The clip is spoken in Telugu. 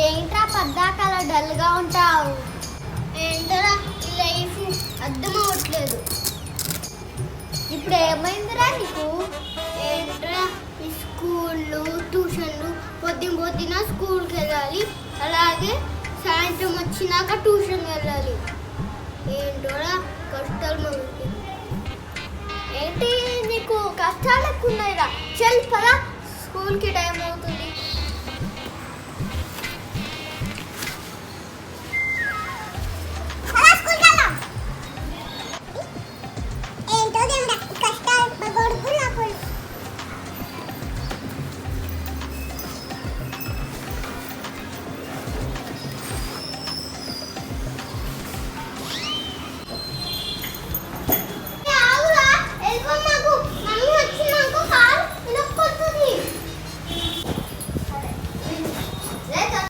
ఏంట్రా పద్దాకల డల్గా ఉంటావు? ఏంటరా ఈ లైఫ్ అర్థం అవ్వట్లేదు. ఇప్పుడు ఏమైందిరా నీకు? ఏంట్రా ఈ స్కూళ్ళు ట్యూషన్లు, పొద్దున స్కూల్కి వెళ్ళాలి, అలాగే సాయంత్రం వచ్చినాక ట్యూషన్ వెళ్ళాలి. ఏంటోరా కష్టాలు మనకి. ఏంటి నీకు కష్టాలు ఎక్కువ ఉన్నాయిరా? చల్ పదా, స్కూల్కి టైం అవుతుంది.